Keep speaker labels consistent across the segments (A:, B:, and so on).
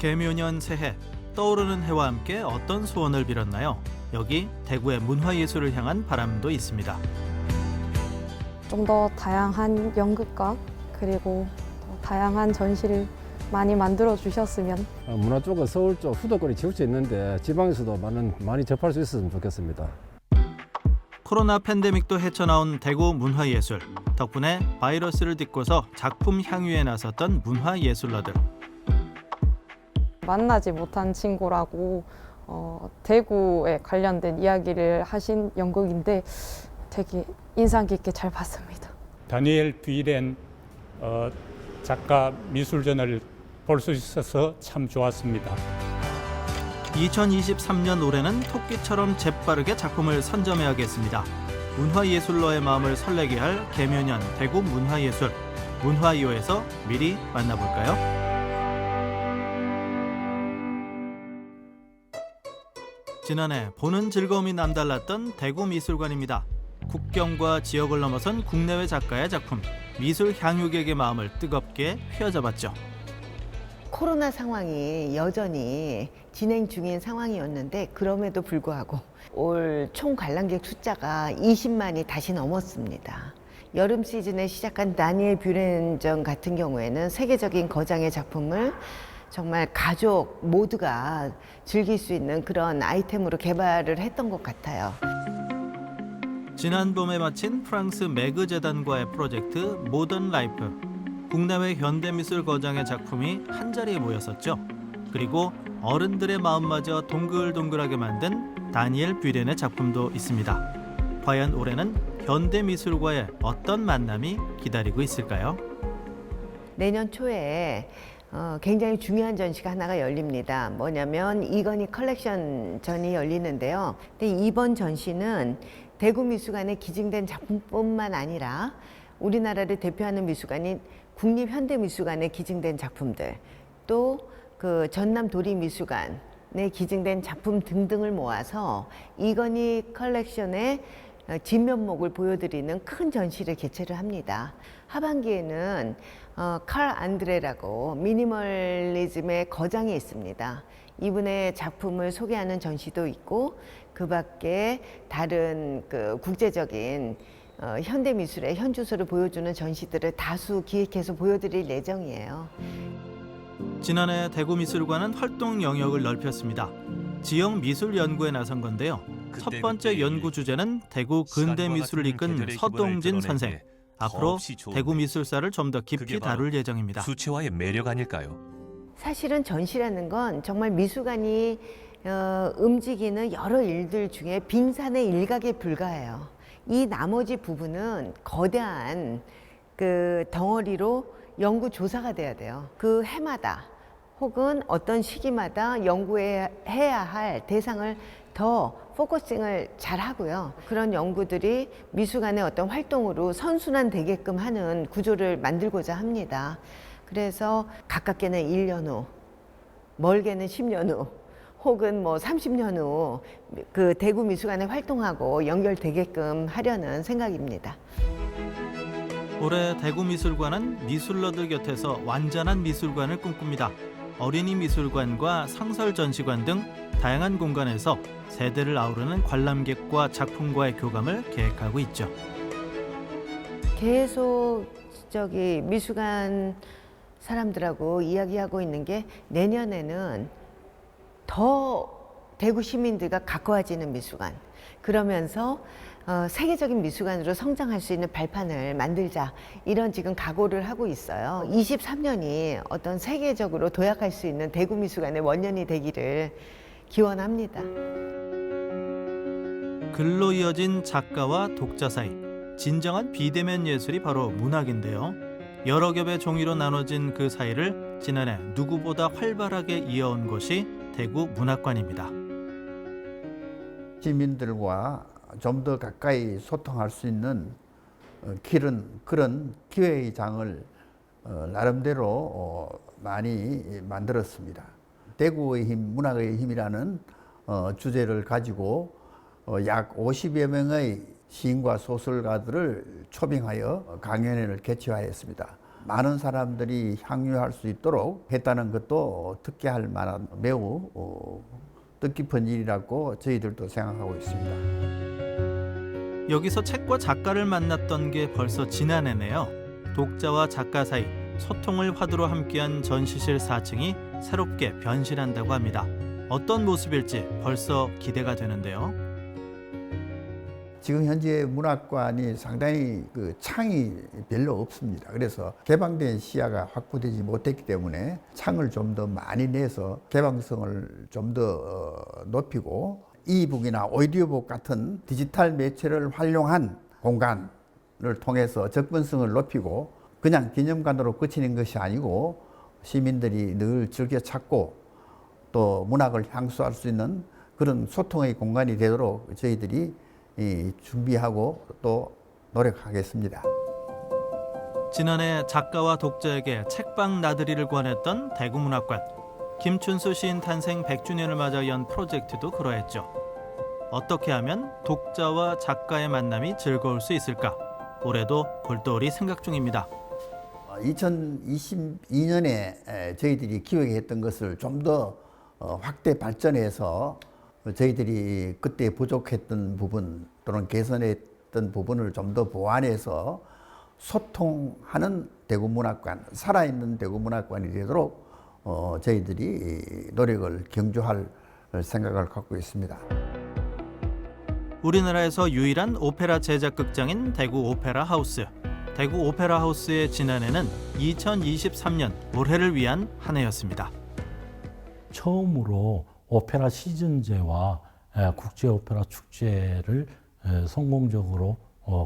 A: 개묘년 새해, 떠오르는 해와 함께 어떤 소원을 빌었나요? 여기 대구의 문화예술을 향한 바람도 있습니다.
B: 좀 더 다양한 연극과 그리고 더 다양한 전시를 많이 만들어 주셨으면.
C: 문화 쪽은 서울 쪽 수도권이 지울 수 있는데 지방에서도 많이 접할 수 있었으면 좋겠습니다.
A: 코로나 팬데믹도 헤쳐나온 대구 문화예술. 덕분에 바이러스를 딛고서 작품 향유에 나섰던 문화예술러들.
B: 만나지 못한 친구라고 대구에 관련된 이야기를 하신 연극인데 되게 인상 깊게 잘 봤습니다.
D: 다니엘 뷔렌 작가 미술전을 볼 수 있어서 참 좋았습니다.
A: 2023년 올해는 토끼처럼 재빠르게 작품을 선점해야겠습니다. 문화예술러의 마음을 설레게 할 개묘년 대구 문화예술. 문화이호에서 미리 만나볼까요? 지난해 보는 즐거움이 남달랐던 대구 미술관입니다. 국경과 지역을 넘어선 국내외 작가의 작품, 미술 향유객의 마음을 뜨겁게 휘어잡았죠.
E: 코로나 상황이 여전히 진행 중인 상황이었는데 그럼에도 불구하고 올 총 관람객 숫자가 20만이 다시 넘었습니다. 여름 시즌에 시작한 다니엘 뷰렌전 같은 경우에는 세계적인 거장의 작품을 정말 가족 모두가 즐길 수 있는 그런 아이템으로 개발을 했던 것 같아요.
A: 지난 봄에 마친 프랑스 매그 재단과의 프로젝트 모던 라이프. 국내외 현대미술 거장의 작품이 한자리에 모였었죠. 그리고 어른들의 마음마저 동글동글하게 만든 다니엘 뷰렌의 작품도 있습니다. 과연 올해는 현대미술과의 어떤 만남이 기다리고 있을까요?
E: 내년 초에 굉장히 중요한 전시가 하나가 열립니다. 뭐냐면 이건희 컬렉션전이 열리는데요. 근데 이번 전시는 대구 미술관에 기증된 작품뿐만 아니라 우리나라를 대표하는 미술관인 국립현대미술관에 기증된 작품들, 또 그 전남 도립미술관에 기증된 작품 등등을 모아서 이건희 컬렉션의 진면목을 보여드리는 큰 전시를 개최를 합니다. 하반기에는 칼 안드레라고 미니멀리즘의 거장이 있습니다. 이분의 작품을 소개하는 전시도 있고 그 밖에 다른 그 국제적인 현대미술의 현주소를 보여주는 전시들을 다수 기획해서 보여드릴 예정이에요.
A: 지난해 대구미술관은 활동 영역을 넓혔습니다. 지역 미술 연구에 나선 건데요. 첫 번째 연구 주제는 대구 근대미술을 이끈 서동진 선생. 앞으로 대구 미술사를 좀 더 깊이 다룰 예정입니다.
F: 수채화의 매력 아닐까요?
E: 사실은 전시라는 건 정말 미술관이 움직이는 여러 일들 중에 빙산의 일각에 불과해요. 이 나머지 부분은 거대한 그 덩어리로 연구 조사가 돼야 돼요. 그 해마다 혹은 어떤 시기마다 연구해야 할 대상을 더 포커싱을 잘 하고요. 그런 연구들이 미술관의 어떤 활동으로 선순환되게끔 하는 구조를 만들고자 합니다. 그래서 가깝게는 1년 후, 멀게는 10년 후, 혹은 뭐 30년 후 그 대구 미술관에 활동하고 연결되게끔 하려는 생각입니다.
A: 올해 대구미술관은 미술러들 곁에서 완전한 미술관을 꿈꿉니다. 어린이 미술관과 상설전시관 등 다양한 공간에서 세대를 아우르는 관람객과 작품과의 교감을 계획하고 있죠.
E: 계속 미술관 사람들하고 이야기하고 있는 게 내년에는 더 대구 시민들과 가까워지는 미술관, 그러면서 세계적인 미술관으로 성장할 수 있는 발판을 만들자, 이런 지금 각오를 하고 있어요. 23년이 어떤 세계적으로 도약할 수 있는 대구 미술관의 원년이 되기를 기원합니다.
A: 글로 이어진 작가와 독자 사이, 진정한 비대면 예술이 바로 문학인데요. 여러 겹의 종이로 나눠진 그 사이를 지난해 누구보다 활발하게 이어온 곳이 대구 문학관입니다.
G: 시민들과 좀 더 가까이 소통할 수 있는 그런 기회의 장을 나름대로 많이 만들었습니다. 대구의 힘, 문학의 힘이라는 주제를 가지고 약 50여 명의 시인과 소설가들을 초빙하여 강연회를 개최하였습니다. 많은 사람들이 향유할 수 있도록 했다는 것도 특혜할 만한 매우 뜻깊은 일이라고 저희들도 생각하고 있습니다.
A: 여기서 책과 작가를 만났던 게 벌써 지난해네요. 독자와 작가 사이 소통을 화두로 함께한 전시실 4층이 새롭게 변신한다고 합니다. 어떤 모습일지 벌써 기대가 되는데요.
G: 지금 현재 문학관이 상당히 그 창이 별로 없습니다. 그래서 개방된 시야가 확보되지 못했기 때문에 창을 좀 더 많이 내서 개방성을 좀 더 높이고 이북이나 오디오북 같은 디지털 매체를 활용한 공간을 통해서 접근성을 높이고 그냥 기념관으로 그치는 것이 아니고 시민들이 늘 즐겨 찾고 또 문학을 향수할 수 있는 그런 소통의 공간이 되도록 저희들이 준비하고 또 노력하겠습니다.
A: 지난해 작가와 독자에게 책방 나들이를 권했던 대구문학관. 김춘수 시인 탄생 100주년을 맞아 연 프로젝트도 그러했죠. 어떻게 하면 독자와 작가의 만남이 즐거울 수 있을까? 올해도 골똘히 생각 중입니다.
G: 2022년에 저희들이 기획했던 것을 좀 더 확대 발전해서 저희들이 그때 부족했던 부분 또는 개선했던 부분을 좀 더 보완해서 소통하는 대구문학관, 살아있는 대구문학관이 되도록 저희들이 노력을 경주할 생각을 갖고 있습니다.
A: 우리나라에서 유일한 오페라 제작 극장인 대구 오페라 하우스. 대구 오페라 하우스의 지난해는 2023년 올해를 위한 한 해였습니다.
F: 처음으로 오페라 시즌제와 국제 오페라 축제를 성공적으로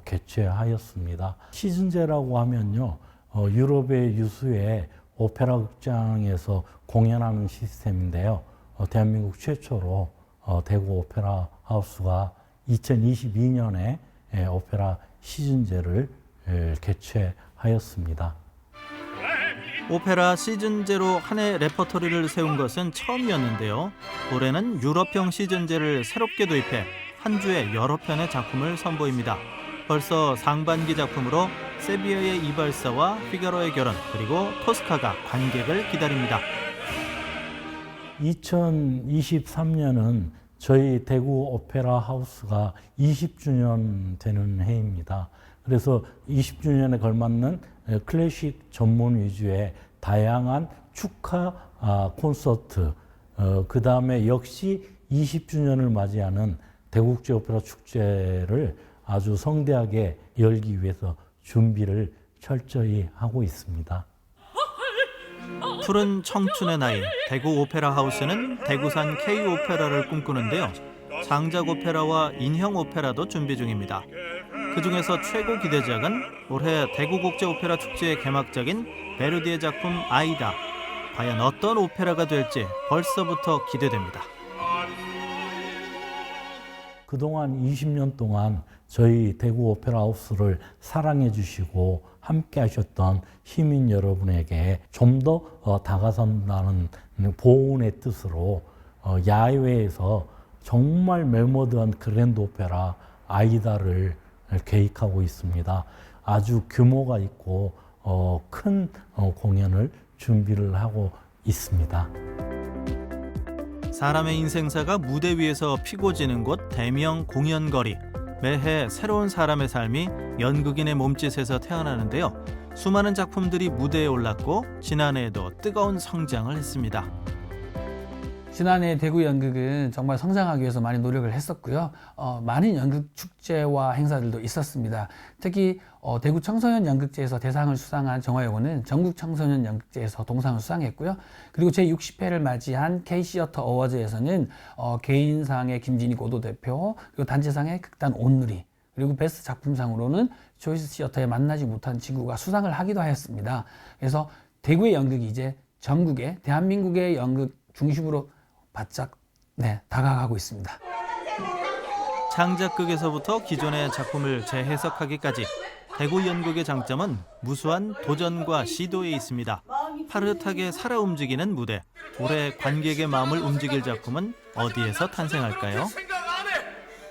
F: 개최하였습니다. 시즌제라고 하면요, 유럽의 유수의 오페라 극장에서 공연하는 시스템인데요. 대한민국 최초로 대구 오페라 하우스가 2022년에 오페라 시즌제를 개최하였습니다.
A: 오페라 시즌제로 한 해 레퍼토리를 세운 것은 처음이었는데요. 올해는 유럽형 시즌제를 새롭게 도입해 한 주에 여러 편의 작품을 선보입니다. 벌써 상반기 작품으로 세비야의 이발사와 피가로의 결혼, 그리고 토스카가 관객을 기다립니다.
F: 2023년은 저희 대구 오페라 하우스가 20주년 되는 해입니다. 그래서 20주년에 걸맞는 클래식 전문 위주의 다양한 축하 콘서트, 그 다음에 역시 20주년을 맞이하는 대국제 오페라 축제를 아주 성대하게 열기 위해서 준비를 철저히 하고 있습니다.
A: 푸른 청춘의 나이, 대구 오페라 하우스는 대구산 K-오페라를 꿈꾸는데요. 장작 오페라와 인형 오페라도 준비 중입니다. 그중에서 최고 기대작은 올해 대구국제오페라 축제의 개막작인 베르디의 작품 아이다. 과연 어떤 오페라가 될지 벌써부터 기대됩니다.
F: 그동안 20년 동안 저희 대구 오페라 하우스를 사랑해 주시고 함께 하셨던 시민 여러분에게 좀 더 다가선다는 보온의 뜻으로 야외에서 정말 멜로디한 그랜드 오페라 아이다를 계획하고 있습니다. 아주 규모가 있고 큰 공연을 준비를 하고 있습니다.
A: 사람의 인생사가 무대 위에서 피고 지는 곳 대명 공연거리. 매해 새로운 사람의 삶이 연극인의 몸짓에서 태어나는데요. 수많은 작품들이 무대에 올랐고 지난해에도 뜨거운 성장을 했습니다.
H: 지난해 대구 연극은 정말 성장하기 위해서 많이 노력을 했었고요. 많은 연극 축제와 행사들도 있었습니다. 특히 대구 청소년 연극제에서 대상을 수상한 정화여고는 전국 청소년 연극제에서 동상을 수상했고요. 그리고 제60회를 맞이한 K시어터 어워즈에서는 개인상의 김진희 고도 대표, 그리고 단체상의 극단 온누리, 그리고 베스트 작품상으로는 조이스 시어터에 만나지 못한 친구가 수상을 하기도 하였습니다. 그래서 대구의 연극이 이제 전국의 대한민국의 연극 중심으로 바짝 다가가고 있습니다.
A: 창작극에서부터 기존의 작품을 재해석하기까지 대구 연극의 장점은 무수한 도전과 시도에 있습니다. 파릇하게 살아 움직이는 무대. 올해 관객의 마음을 움직일 작품은 어디에서 탄생할까요?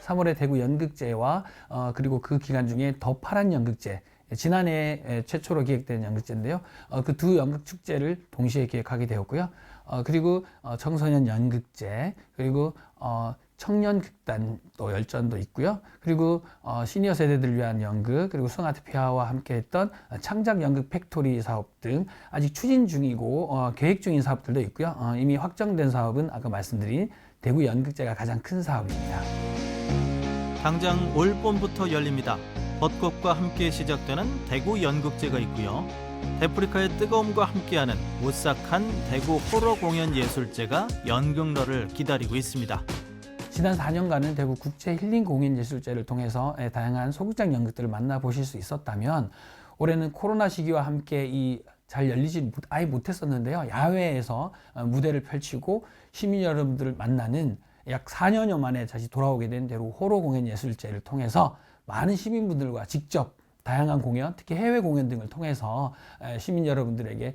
H: 3월에 대구 연극제와 그리고 그 기간 중에 더 파란 연극제 지난해 최초로 기획된 연극제인데요. 그 두 연극 축제를 동시에 기획하게 되었고요. 그리고 청소년 연극제, 그리고 청년 극단 또 열전도 있고요. 그리고 시니어 세대들을 위한 연극, 그리고 승아트피아와 함께했던 창작 연극 팩토리 사업 등 아직 추진 중이고 계획 중인 사업들도 있고요. 이미 확정된 사업은 아까 말씀드린 대구 연극제가 가장 큰 사업입니다.
A: 당장 올 봄부터 열립니다. 벚꽃과 함께 시작되는 대구 연극제가 있고요. 데프리카의 뜨거움과 함께하는 오싹한 대구 호러 공연 예술제가 연극러를 기다리고 있습니다.
H: 지난 4년간은 대구 국제 힐링 공연 예술제를 통해서 다양한 소극장 연극들을 만나보실 수 있었다면 올해는 코로나 시기와 함께 잘 열리지 아예 못했었는데요. 야외에서 무대를 펼치고 시민 여러분들을 만나는 약 4년여 만에 다시 돌아오게 된 대구 호러 공연 예술제를 통해서 많은 시민분들과 직접 다양한 공연, 특히 해외 공연 등을 통해서 시민 여러분들에게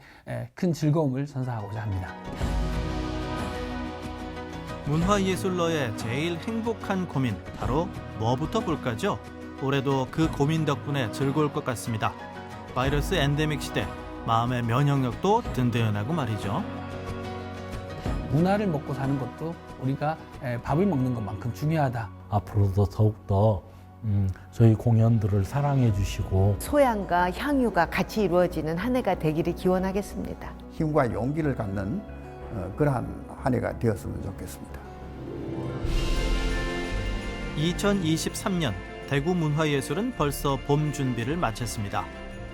H: 큰 즐거움을 선사하고자 합니다.
A: 문화예술러의 제일 행복한 고민, 바로 뭐부터 볼까죠? 올해도 그 고민 덕분에 즐거울 것 같습니다. 바이러스 엔데믹 시대, 마음의 면역력도 든든하고 말이죠.
H: 문화를 먹고 사는 것도 우리가 밥을 먹는 것만큼 중요하다.
F: 앞으로도 더욱더 저희 공연들을 사랑해 주시고
E: 소양과 향유가 같이 이루어지는 한 해가 되기를 기원하겠습니다.
G: 힘과 용기를 갖는 그러한 한 해가 되었으면 좋겠습니다.
A: 2023년 대구 문화예술은 벌써 봄 준비를 마쳤습니다.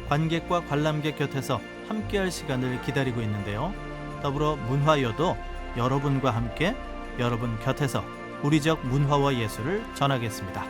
A: 관객과 관람객 곁에서 함께할 시간을 기다리고 있는데요. 더불어 문화여도 여러분과 함께 여러분 곁에서 우리적 문화와 예술을 전하겠습니다.